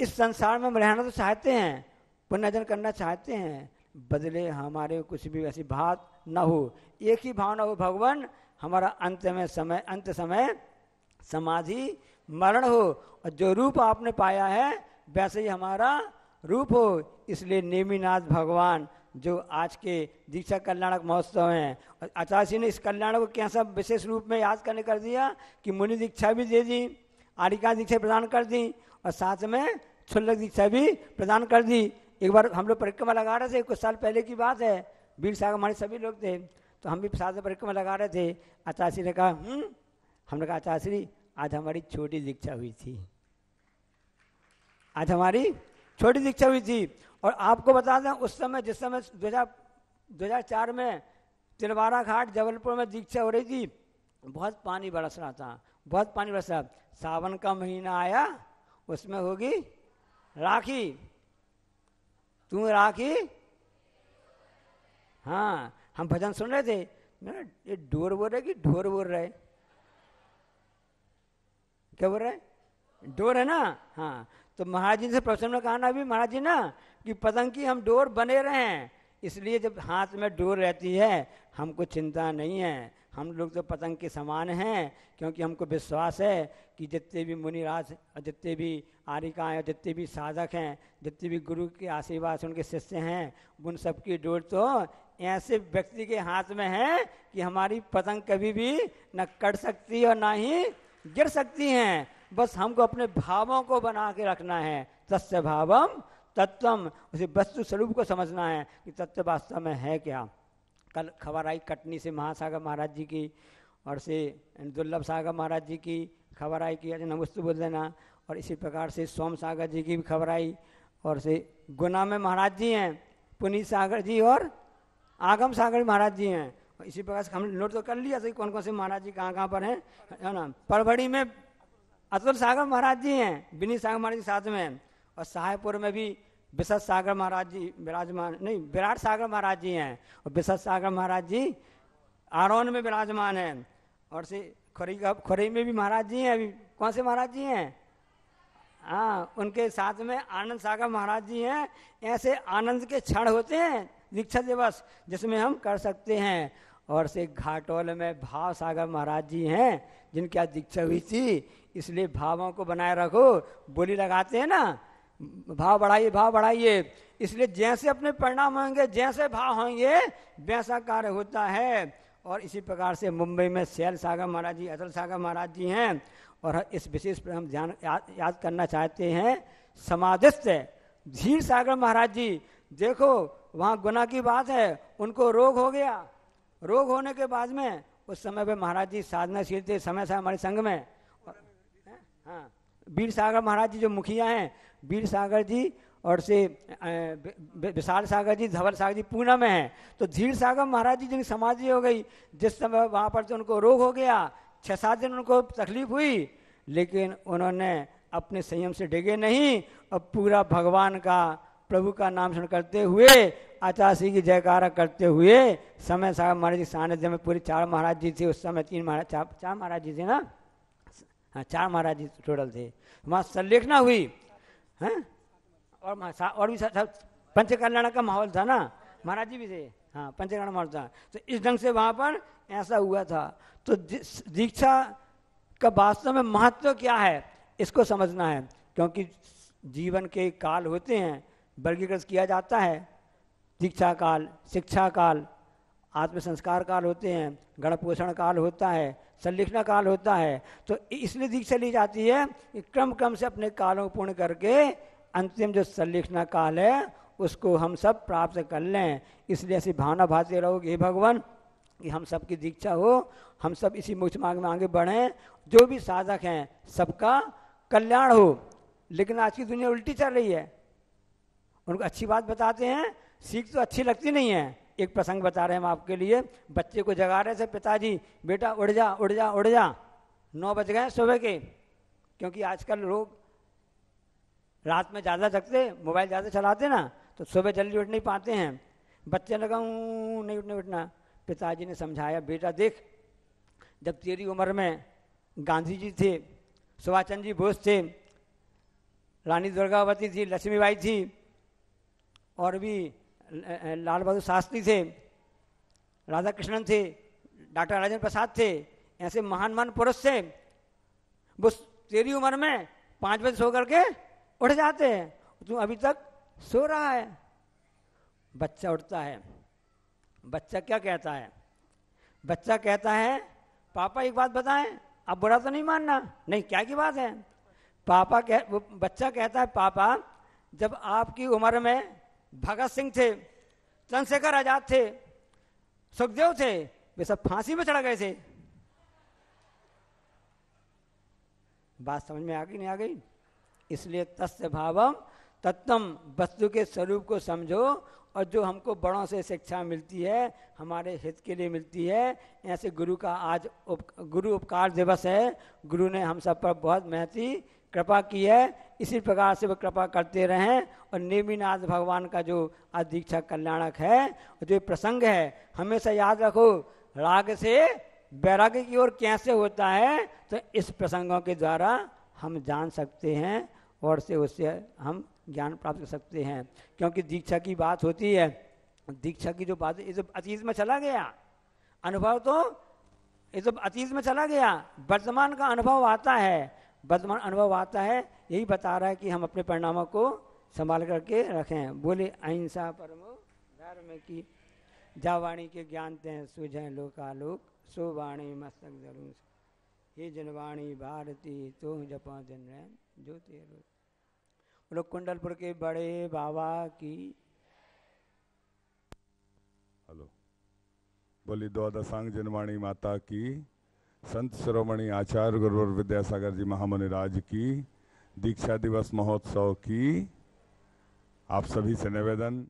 Speaker 5: इस संसार में हम रहना तो चाहते हैं, पुण्यर्जन करना चाहते हैं, बदले हमारे कुछ भी ऐसी बात न हो। एक ही भावना हो, भगवान हमारा अंत समय समाधि मरण हो, और जो रूप आपने पाया है वैसे ही हमारा रूप हो। इसलिए नेमिनाथ भगवान जो आज के दीक्षा कल्याणक महोत्सव हैं, और आचार्य जी ने इस कल्याण को कैसा विशेष रूप में याद करने कर दिया कि मुनि दीक्षा भी दे दी, आरिका दीक्षा प्रदान कर दी और साथ में क्षुल्लक दीक्षा भी प्रदान कर दी। एक बार हम लोग परिक्रमा लगा रहे थे, कुछ साल पहले की बात है, वीर साहब हमारे सभी लोग थे, तो हम भी साथ में परिक्रमा लगा रहे थे। आचार्य जी ने कहा हमने कहा आचार्य जी आज हमारी छोटी दीक्षा हुई थी, आज हमारी छोटी दीक्षा हुई थी। और आपको बता दें उस समय, जिस समय 2004 में तिलवारा घाट जबलपुर में दीक्षा हो रही थी, बहुत पानी बरस रहा था, बहुत पानी बरस रहा। सावन का महीना आया, उसमें होगी राखी, तू राखी। हाँ, हम भजन सुन रहे थे, ये डोर बोल रहे कि ढोर बोल रहे, क्या बोल रहे? डोर है ना। हाँ, तो महाराज जी से प्रश्न में कहा ना अभी महाराज जी ना कि पतंग की हम डोर बने रहें, इसलिए जब हाथ में डोर रहती है हमको चिंता नहीं है, हम लोग तो पतंग के समान हैं, क्योंकि हमको विश्वास है कि जितने भी मुनिराज और जितने भी आरिकाएँ और जितने भी साधक हैं, जितने भी गुरु के आशीर्वाद से उनके शिष्य हैं, उन सबकी डोर तो ऐसे व्यक्ति के हाथ में है कि हमारी पतंग कभी भी न कट सकती और ना ही गिर सकती हैं। बस हमको अपने भावों को बना के रखना है। तस्य भावम तत्वम, उसे वस्तु स्वरूप को समझना है कि तत्व वास्तव में है क्या। कल खबर आई कटनी से महासागर महाराज जी की, और से दुर्लभ सागर महाराज जी की खबर आई कि नमस्ते बोल देना, और इसी प्रकार से सोम सागर जी की भी खबर आई, और से गुना में महाराज जी हैं पुनीत सागर जी और आगम सागर महाराज जी हैं। और इसी प्रकार से हम नोट तो कर लिया सही कौन कौन से महाराज जी कहाँ कहाँ पर हैं, है ना। परभड़ी में अतुल सागर महाराज जी हैं, विनीत सागर महाराज जी साथ में हैं, और सहायपुर में भी विशद सागर महाराज जी विराजमान, नहीं विराट सागर महाराज जी हैं, और विशद सागर महाराज जी आरोन में विराजमान हैं। और से खोरई में भी महाराज जी हैं, अभी कौन से महाराज जी हैं, हाँ उनके साथ में आनंद सागर महाराज जी हैं। ऐसे आनंद के क्षण होते हैं दीक्षा दिवस जिसमें हम कर सकते हैं। और से घाटोल में भाव सागर महाराज जी हैं जिनकी आज दीक्षा हुई थी, इसलिए भावों को बनाए रखो, बोली लगाते हैं ना, भाव बढ़ाइए भाव बढ़ाइए। इसलिए जैसे अपने परिणाम होंगे, जैसे भाव होंगे, वैसा कार्य होता है। और इसी प्रकार से मुंबई में शैल सागर महाराज जी, अतुल सागर महाराज जी हैं। और इस विशेष पर हम ध्यान याद करना चाहते हैं समाधिस्थ धीर सागर महाराज जी। देखो वहाँ गुना की बात है, उनको रोग हो गया, रोग होने के बाद में उस समय पे महाराज जी साधनाशील थे, समय से हमारे संघ में। हाँ वीर सागर महाराज जी जो मुखिया हैं, वीर सागर जी और से विशाल सागर जी, धवल सागर जी पूना में हैं। तो धीर सागर महाराज जी जिनकी समाधि हो गई, जिस समय वहाँ पर तो उनको रोग हो गया, 6-7 दिन उनको तकलीफ हुई, लेकिन उन्होंने अपने संयम से डिगे नहीं और पूरा भगवान का प्रभु का नाम स्मरण करते हुए, आचार्य की जयकारा करते हुए समय सागर महाराज जी सानिध्य में पूरे 4 महाराज जी थे उस समय, 3 महाराज 4 महाराज जी थे ना, हाँ 4 महाराज जी टोटल थे। वहाँ संलेखना हुई है, और भी पंच कल्याण का माहौल था ना, महाराज जी भी थे, हाँ पंचकल्याण माहौल था। तो इस ढंग से वहाँ पर ऐसा हुआ था। तो दीक्षा का वास्तव में महत्व क्या है इसको समझना है, क्योंकि जीवन के काल होते हैं, वर्गीकृत किया जाता है, दीक्षा काल, शिक्षा काल, आत्म संस्कार काल होते हैं, गण पोषण काल होता है, संलिखना काल होता है। तो इसलिए दीक्षा ली जाती है कि क्रम क्रम से अपने कालों को पूर्ण करके अंतिम जो संलिखना काल है उसको हम सब प्राप्त कर लें। इसलिए ऐसी भावना भाते रहोगे हे भगवान कि हम सब की दीक्षा हो, हम सब इसी मोक्ष मार्ग में आगे बढ़ें, जो भी साधक हैं सबका कल्याण हो। लेकिन आज की दुनिया उल्टी चल रही है, उनको अच्छी बात बताते हैं, सीख तो अच्छी लगती नहीं है। एक प्रसंग बता रहे हैं हम आपके लिए, बच्चे को जगा रहे थे पिताजी, बेटा उड़ जा उड़ जा उड़ जा, 9 बज गए सुबह के, क्योंकि आजकल लोग रात में ज़्यादा जगते, मोबाइल ज़्यादा चलाते ना, तो सुबह जल्दी उठ नहीं पाते हैं। बच्चे लगा नहीं उठना, पिताजी ने समझाया, बेटा देख जब तेरी उम्र में गांधी जी थे, सुभाष चंद्र जी बोस थे, रानी दुर्गावती थी, लक्ष्मीबाई थी, और भी लाल बहादुर शास्त्री थे, राधा कृष्णन थे, डॉक्टर राजेंद्र प्रसाद थे, ऐसे महान महान पुरुष थे। वो तेरी उम्र में 5 बजे सो करके उठ जाते हैं, तू अभी तक सो रहा है। बच्चा उठता है, बच्चा क्या कहता है, बच्चा कहता है पापा एक बात बताएं, आप बुरा तो नहीं मानना, नहीं क्या की बात है, बच्चा कहता है पापा जब आपकी उम्र में भगत सिंह थे, चंद्रशेखर आजाद थे, सुखदेव थे, वे सब फांसी में चढ़ गए थे। बात समझ में आ गई नहीं आ गई? इसलिए तस्य भावम तत्तम, वस्तु के स्वरूप को समझो, और जो हमको बड़ों से शिक्षा मिलती है हमारे हित के लिए मिलती है। ऐसे गुरु का आज गुरु उपकार दिवस है, गुरु ने हम सब पर बहुत महती कृपा की है, इसी प्रकार से वो कृपा करते रहें। और नेमिनाथ भगवान का जो आज दीक्षा कल्याणक है, जो प्रसंग है, हमेशा याद रखो, राग से वैराग्य की ओर कैसे होता है, तो इस प्रसंगों के द्वारा हम जान सकते हैं और से उससे हम ज्ञान प्राप्त कर सकते हैं। क्योंकि दीक्षा की बात होती है, दीक्षा की जो बात है, ये तो अतीत में चला गया अनुभव, तो ये तो अतीत में चला गया, वर्तमान का अनुभव आता है, वर्तमान अनुभव आता है, यही बता रहा है कि हम अपने परिणामों को संभाल करके रखें। बोले अहिंसा परमो धर्म की, जा वाणी के ज्ञान ते सुझे लोकालोक, सो वाणी मस्तक जरूर, हे जनवाणी भारती तो जपा दिन जो तेरो। बोलो कुंडलपुर के बड़े बाबा की।
Speaker 2: हेलो, बोली द्वादशांग जनवाणी माता की, संत शिरोमणि आचार्य गुरुवर विद्यासागर जी महामुनि राज की, दीक्षा दिवस महोत्सव की आप सभी से निवेदन